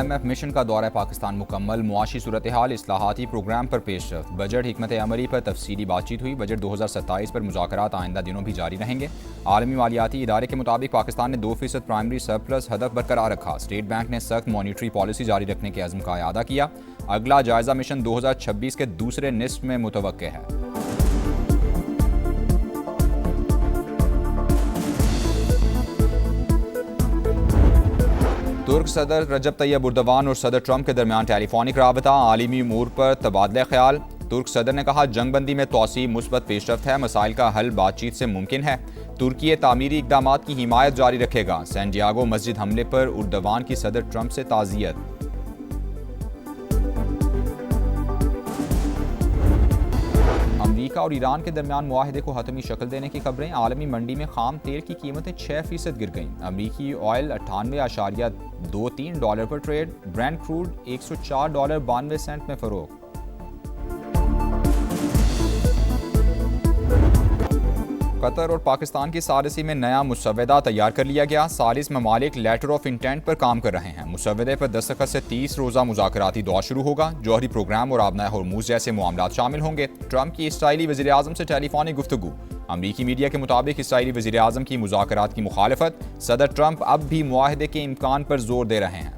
IMF mission का दौरा पाकिस्तान मुकम्मल। मुआशी सूरत हाल, इस्लाहाती प्रोग्राम पर पेशरफ्त, बजट हिकमत अमली पर तफसीली बातचीत हुई। बजट 2027 पर मुज़ाकरात आइंदा दिनों भी जारी रहेंगे। आलमी मालियाती इदारे के मुताबिक पाकिस्तान ने 2% प्राइमरी सरप्लस हदफ बरकरार रखा। स्टेट बैंक ने सख्त मॉनिटरी पॉलिसी जारी रखने के अज़्म का अयादा किया। अगला जायजा मिशन 2026 के दूसरे निस्फ में मुतवक्के है। तुर्क सदर रजब तैयब एर्दोगान और सदर ट्रंप के दरमियान टेलीफोनिक राबता, आलमी उमूर पर तबादला ख्याल। तुर्क सदर ने कहा, जंगबंदी में तोसी मुस्बत पेशरफ्त है, मसाइल का हल बातचीत से मुमकिन है। तुर्की तामीरी इकदाम की हिमायत जारी रखेगा। सैंटियागो मस्जिद हमले पर एर्दोगान की सदर ट्रंप से ताज़ियत। अमेरिका और ईरान के दरमियान मुआहदे को हतमी शक्ल देने की खबरें। आलमी मंडी में खाम तेल की कीमतें 6% गिर गईं। अमेरिकी ऑयल $98.23 पर ट्रेड। ब्रेंट क्रूड $104.92 में फरोख्त। कतर और पाकिस्तान की सालिसी में नया मुसव्वदा तैयार कर लिया गया। सालिस ममालिक लेटर ऑफ इंटेंट पर काम कर रहे हैं। मुसव्वदे पर दस्तखत से 30 रोज़ा मुज़ाकराती दौर शुरू होगा। जौहरी प्रोग्राम और आबनाए हॉर्मूज़ जैसे मामलात शामिल होंगे। ट्रंप की इसराइली वज़ीर आज़म से टेलीफोनिक गुफ्तगू। अमरीकी मीडिया के मुताबिक इसराइली वज़ीर आज़म की मुज़ाकरात की मुखालफत। सदर ट्रंप अब भी मुआहदे के इम्कान पर जोर दे रहे हैं।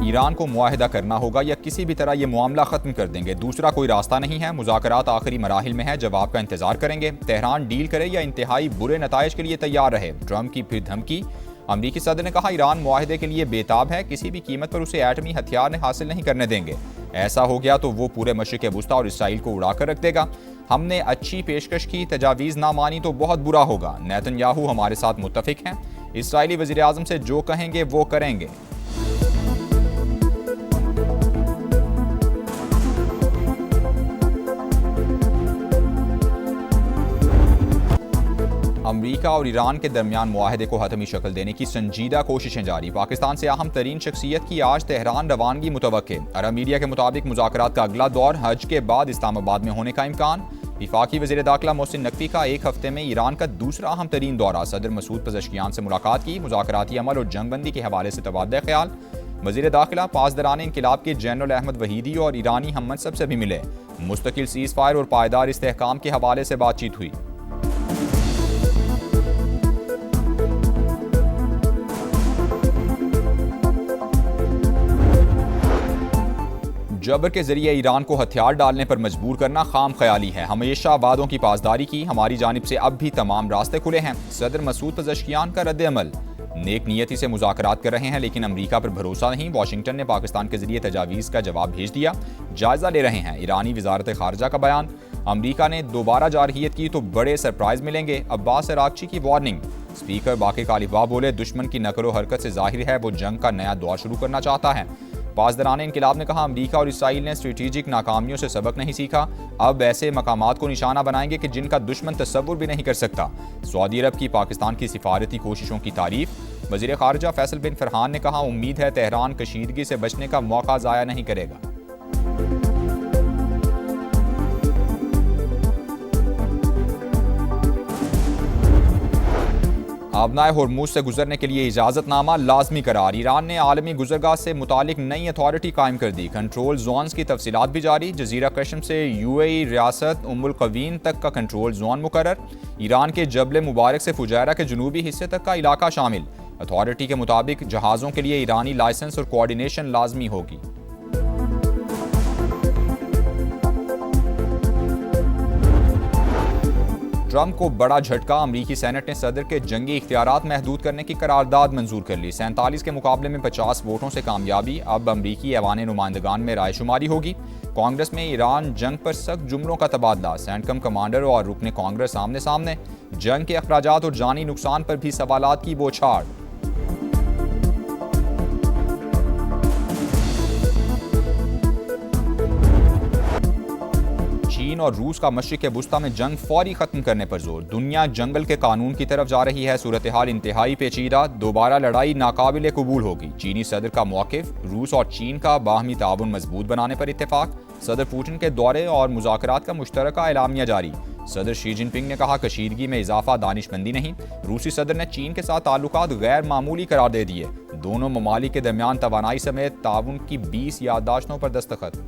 ईरान को मुआहिदा करना होगा या किसी भी तरह ये मामला ख़त्म कर देंगे, दूसरा कोई रास्ता नहीं है। मुज़ाकरात आखिरी मराहिल में है, जवाब का इंतजार करेंगे। तेहरान डील करे या इंतहाई बुरे नताइज के लिए तैयार रहे। ट्रंप की फिर धमकी। अमरीकी सदर ने कहा, ईरान मुआहिदे के लिए बेताब है, किसी भी कीमत पर उसे एटमी हथियार हासिल नहीं करने देंगे। ऐसा हो गया तो वो पूरे मशरिक़ वुस्ता और इसराइल को उड़ाकर रख देगा। हमने अच्छी पेशकश की, तजावीज़ ना मानी तो बहुत बुरा होगा। नेतन्याहू हमारे साथ मुत्तफिक हैं, इसराइली वज़ीर आज़म से जो कहेंगे वो करेंगे। अमरीका और ईरान के दरमियान मुआहदे को हतमी शक्ल देने की संजीदा कोशिशें जारी। पाकिस्तान से अहम तरीन शख्सियत की आज तेहरान रवानगी मुतवक्के। अरब मीडिया के मुताबिक मुज़ाकरात का अगला दौर हज के बाद इस्लामाबाद में होने का इम्कान। वफाकी वज़ीर दाखिला मोहसिन नकवी का एक हफ्ते में ईरान का दूसरा अहम तरीन दौरा। सदर मसूद पज़ेश्कियान से मुलाकात की। मुज़ाकराती अमल और जंगबंदी के हवाले से तबादला ख्याल। वज़ीर दाखिला पासदारान इंक़िलाब के जनरल अहमद वहीदी और ईरानी हम मनसब से भी मिले। मुस्तकिल सीज़ फायर और पायदार इस्तेहकाम के हवाले से बातचीत हुई। जबर के जरिए ईरान को हथियार डालने पर मजबूर करना खाम ख्याली है। हमेशा वादों की पासदारी की, हमारी जानिब से अब भी तमाम रास्ते खुले हैं। सदर मसूद पज़ेश्कियान का रद्द अमल। नेक नियति से मुज़ाकरात कर रहे हैं लेकिन अमरीका पर भरोसा नहीं। वाशिंगटन ने पाकिस्तान के जरिए तजावीज़ का जवाब भेज दिया, जायजा ले रहे हैं। ईरानी वजारत खारजा का बयान। अमरीका ने दोबारा जारहियत की तो बड़े सरप्राइज मिलेंगे। अब्बास अरागची की वार्निंग। स्पीकर बाक़िर कालिबा बोले, दुश्मन की नकलो हरकत से जाहिर है वो जंग का नया दौर शुरू करना चाहता है। पासदारान इंक़िलाब ने कहा, अमरीका और इसराइल ने स्ट्रेटेजिक नाकामियों से सबक नहीं सीखा, अब ऐसे मकामात को निशाना बनाएंगे कि जिनका दुश्मन तसव्वुर भी नहीं कर सकता। सऊदी अरब की पाकिस्तान की सिफारती कोशिशों की तारीफ। वज़ीर ख़ारिजा फैसल बिन फरहान ने कहा, उम्मीद है तेहरान कशीदगी से बचने का मौका ज़ाया नहीं करेगा। आबनाए हॉर्मूज़ से गुजरने के लिए इजाज़तनामा लाजमी करार। ईरान ने आलमी गुजरगाह से मुतालिक नई अथॉरिटी कायम कर दी। कंट्रोल जोन्स की तफसीलात भी जारी। जजीरा कश्म से UAE रियासत उम्मुल क़वीन तक का कंट्रोल जोन मुकर्रर। ईरान के जबल मुबारक से फुजैरा के जनूबी हिस्से तक का इलाका शामिल। अथॉरिटी के मुताबिक जहाज़ों के लिए ईरानी लाइसेंस और कोऑर्डिनेशन लाजमी होगी। ट्रंप को बड़ा झटका। अमरीकी सेनेट ने सदर के जंगी इख्तियारात महदूद करने की करारदाद मंजूर कर ली। 47 के मुकाबले में 50 वोटों से कामयाबी। अब अमरीकी ऐवान नुमाइंदगान में रायशुमारी होगी। कांग्रेस में ईरान जंग पर सख्त जुमलों का तबादला। सेंटकम कमांडर और रुकने कांग्रेस आमने सामने। जंग के अखराजात और जानी नुकसान पर भी सवालात की बौछार। चीन और रूस का मशरिक़ वुस्ता में जंग फौरी खत्म करने पर जोर। दुनिया जंगल के कानून की तरफ जा रही है। सूरत हाल इंतहाई पेचीदा। दोबारा लड़ाई नाकाबिले कबूल होगी। चीनी सदर का मौक़िफ़। रूस और चीन का बाहमी ताउन मजबूत बनाने पर इत्तेफाक। सदर पुतिन के दौरे और मुज़ाकरात का मुश्तरका एलामिया जारी। सदर शी जिनपिंग ने कहा, कशीदगी में इजाफा दानिशमंदी नहीं। रूसी सदर ने चीन के साथ ताल्लुकात गैर मामूली करार दे दिए। दोनों ममालिक के दरमियान तवानाई समेत ताउन की 20 याददाश्तों पर दस्तखत।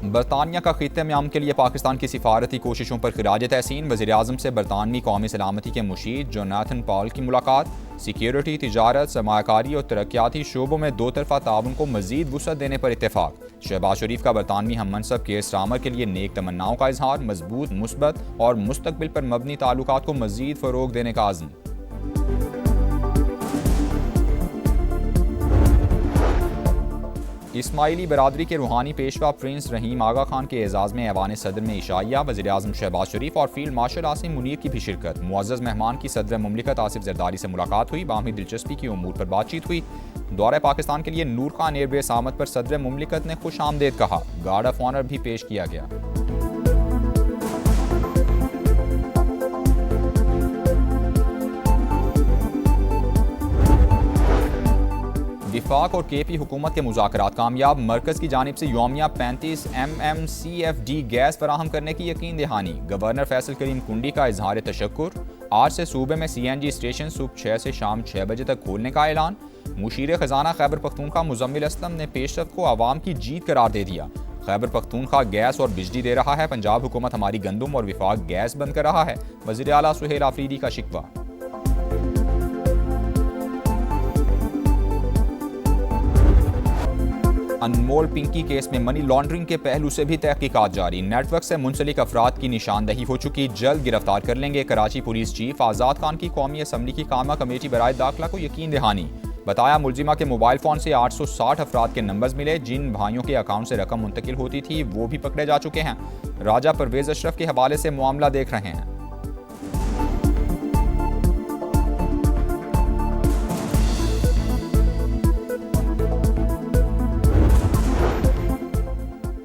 बरतानिया का खित्ते में अमन के लिए पाकिस्तान की सिफारती कोशिशों पर खिराज तहसीन। वज़ीर-ए-आज़म से बरतानवी कौमी सलामती के मुशीर जोनाथन पॉल की मुलाकात। सिक्योरिटी, तिजारत, सरमायाकारी और तरक्याती शोबों में दो तरफा ताउन को मजीद वुसअत देने पर इत्तेफाक। शहबाज शरीफ का बरतानवी हम मनसब केयर स्टार्मर के लिए नेक तमन्नाओं का इजहार। मजबूत, मुस्बत और मुस्तकबिल पर मबनी ताल्लुकात को मजीद फ़रोग देने का आज़म। इस्माइली बरादरी के रूहानी पेशवा प्रिंस रहीम आगा खान के एजाज़ में ऐवान सदर में इशाइया। वज़ीर-ए-आज़म शहबाज शरीफ और फील्ड मार्शल आसिम मुनीर की भी शिरकत। मुअज़्ज़ज़ मेहमान की सदर मुमलिकत आसिफ जरदारी से मुलाकात हुई। बाहमी दिलचस्पी की उमूर पर बातचीत हुई। दौरे पाकिस्तान के लिए नूर खान एयरबेस आमद पर सदर मुमलिकत ने खुश आमदेद कहा। गार्ड ऑफ ऑनर भी पेश किया गया। विफाक और केपी हुकूमत के मुज़ाकरात कामयाब। मरकज की जानिब से यौमिया 35 MMCFD गैस फराहम करने की यकीन दहानी। गवर्नर फैसल करीम कुंडी का इजहार तशक्कुर। आज से सूबे में CNG स्टेशन सुबह 6 से शाम 6 बजे तक खोलने का ऐलान। मुशीर खजाना खैबर पख्तूनख्वा मुजम्मिल असलम ने पेशरफ्त को आवाम की जीत करार दे दिया। खैबर पख्तूनख्वा गैस और बिजली दे रहा है, पंजाब हुकूमत हमारी गंदम और विफाक गैस बंद कर रहा है। वज़ीर आला सुहेल आफरीदी का शिकवा। अनमोल पिंकी केस में मनी लॉन्ड्रिंग के पहलू से भी तहकीकात जारी। नेटवर्क से मुंसलिक अफराद की निशानदही हो चुकी, जल्द गिरफ्तार कर लेंगे। कराची पुलिस चीफ आज़ाद खान की कौमी असम्बली की कामा कमेटी बराए दाखिला को यकीन दहानी। बताया, मुलजिमा के मोबाइल फ़ोन से 860 अफराद के नंबर्स मिले। जिन भाइयों के अकाउंट से रकम मुंतकिल होती थी वो भी पकड़े जा चुके हैं। राजा परवेज अशरफ के हवाले से मामला देख रहे हैं।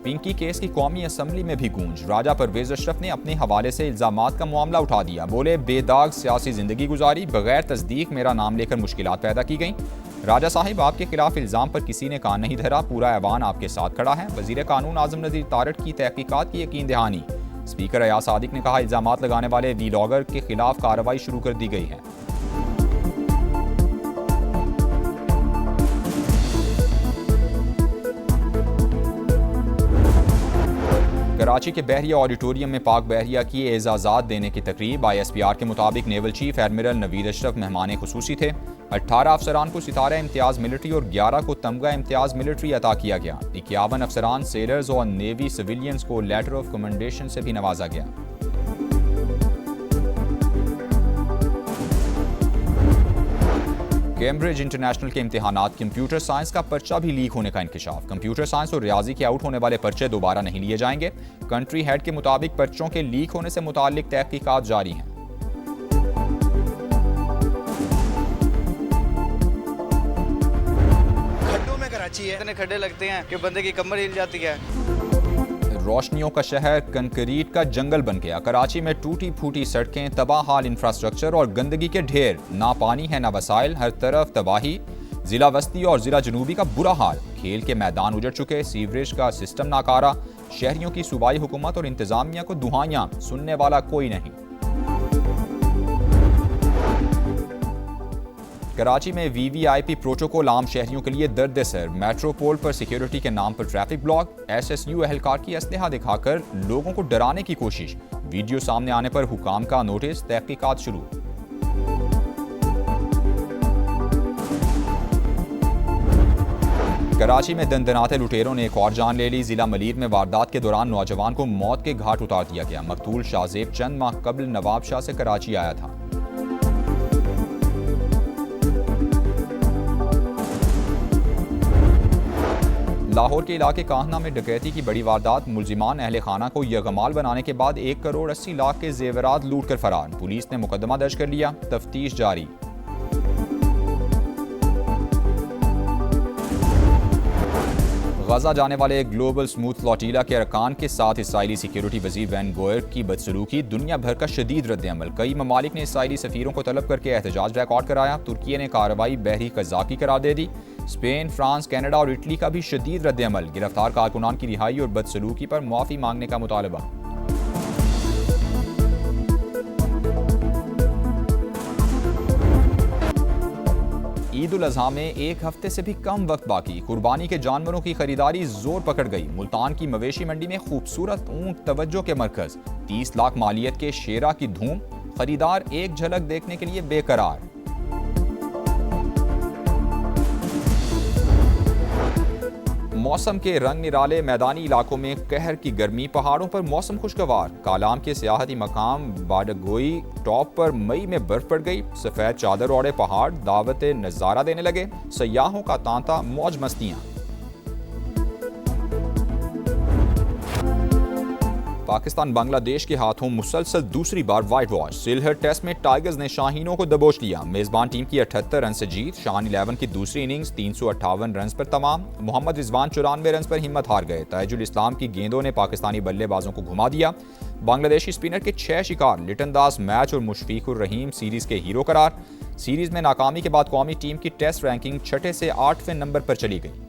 पिंकी केस की कौमी असम्बली में भी गूंज। राजा परवेज अशरफ ने अपने हवाले से इल्जामात का मामला उठा दिया। बोले, बेदाग सियासी जिंदगी गुजारी, बगैर तस्दीक मेरा नाम लेकर मुश्किलात पैदा की गई। राजा साहिब, आपके खिलाफ इल्जाम पर किसी ने कान नहीं धरा, पूरा ऐवान आपके साथ खड़ा है। वजीर कानून आजम नज़ीर तारड़ की तहकीकात की यकीन दहानी। स्पीकर अयाज सादिक ने कहा, इल्जामात लगाने वाले वीलॉगर के खिलाफ कार्रवाई शुरू कर दी गई है। कराची के बहरिया ऑडिटोरियम में पाक बहरिया की एजाज़ात देने की तकरीब। ISPR के मुताबिक naval chief admiral Naveed Ashraf मेहमान खुसूसी थे। 18 अफसरान को सितारा इम्तियाज़ मिलिट्री और 11 को तमगा इम्तियाज़ मिलिट्री अता किया गया। 51 अफसरान, सेलर्स और नेवी सिविलियंस को लेटर ऑफ कमेंडेशन से भी नवाजा गया। कैम्ब्रिज इंटरनेशनल के इम्तिहानात, कंप्यूटर साइंस का पर्चा भी लीक होने का इंकशाफ। कंप्यूटर साइंस और रियाजी के आउट होने वाले पर्चे दोबारा नहीं लिए जाएंगे। कंट्री हेड के मुताबिक पर्चों के लीक होने से मुताल्लिक तहकीकात जारी हैं। खड्डों में कराची है, इतने खड्डे लगते हैं कि बंदे की कमर हिल जाती है। रोशनियों का शहर कंक्रीट का जंगल बन गया। कराची में टूटी फूटी सड़कें, तबाह हाल इंफ्रास्ट्रक्चर और गंदगी के ढेर। ना पानी है ना वसाइल, हर तरफ तबाही। जिला वस्ती और जिला जनूबी का बुरा हाल। खेल के मैदान उजड़ चुके, सीवरेज का सिस्टम नाकारा। शहरियों की सूबाई हुकूमत और इंतजामिया को दुहाइयां, सुनने वाला कोई नहीं। कराची में VVIP प्रोटोकॉल आम शहरियों के लिए दर्द सर। मेट्रोपोल पर सिक्योरिटी के नाम पर ट्रैफिक ब्लॉक। SSU एहलकार की असलहा दिखाकर लोगों को डराने की कोशिश। वीडियो सामने आने पर हुकाम का नोटिस, तहकीकात शुरू। कराची में दंदनाते लुटेरों ने एक और जान ले ली। जिला मलीर में वारदात के दौरान नौजवान को मौत के घाट उतार दिया गया। मकतूल शाहजेब चंद माह कबल नवाब शाह से कराची आया था। लाहौर के इलाके काहना में डकैती की बड़ी वारदात। मुलजिमान अहले खाना को यगमाल बनाने के बाद 1 करोड़ 80 लाख के जेवरात लूट कर फरार। पुलिस ने मुकदमा दर्ज कर लिया, तफ्तीश जारी। गजा जाने वाले ग्लोबल स्मूथ फ्लोटीला के अरकान के साथ इसराइली सिक्योरिटी वजीर वैन गोयर की बदसलूकी, दुनिया भर का शदीद रद्द-ए-अमल। कई ममालिक ने इसराइली सफीरों को तलब करके एहतजाज रिकॉर्ड कराया। तुर्की ने कार्रवाई बहरी कज़ाकी करार दे दी। स्पेन, फ्रांस, कनाडा और इटली का भी शदीद रद्द-ए-अमल। गिरफ्तार कारकुनान की रिहाई और बदसलूकी पर मुआफ़ी मांगने का मुतालबा। ईद उल अज़हा में एक हफ्ते से भी कम वक्त बाकी। कुर्बानी के जानवरों की खरीदारी जोर पकड़ गई। मुल्तान की मवेशी मंडी में खूबसूरत ऊंट तवज्जो के मरकज। 30 लाख मालियत के शेरा की धूम। खरीदार एक झलक देखने के लिए बेकरार। मौसम के रंग निराले, मैदानी इलाकों में कहर की गर्मी, पहाड़ों पर मौसम खुशगवार। कालाम के सियाहती मकाम बाडगोई टॉप पर मई में बर्फ पड़ गई। सफेद चादर ओढ़े पहाड़ दावत नजारा देने लगे। सयाहों का तांता, मौज मस्तियां। पाकिस्तान बांग्लादेश के हाथों मुसलसल दूसरी बार वाइट वॉश। सिलहट टेस्ट में टाइगर्स ने शाहीनों को दबोच लिया। मेजबान टीम की 78 रन से जीत। शान 11 की दूसरी इनिंग्स 358 रन पर तमाम। मोहम्मद रिजवान 94 रन पर हिम्मत हार गए। ताजुल इस्लाम की गेंदों ने पाकिस्तानी बल्लेबाजों को घुमा दिया। बांग्लादेशी स्पिनर के 6 शिकार। लिटन दास मैच और मुशफीकुर रहीम सीरीज के हीरो करार। सीरीज में नाकामी के बाद कौमी टीम की टेस्ट रैंकिंग 6 से 8वें नंबर पर चली गई।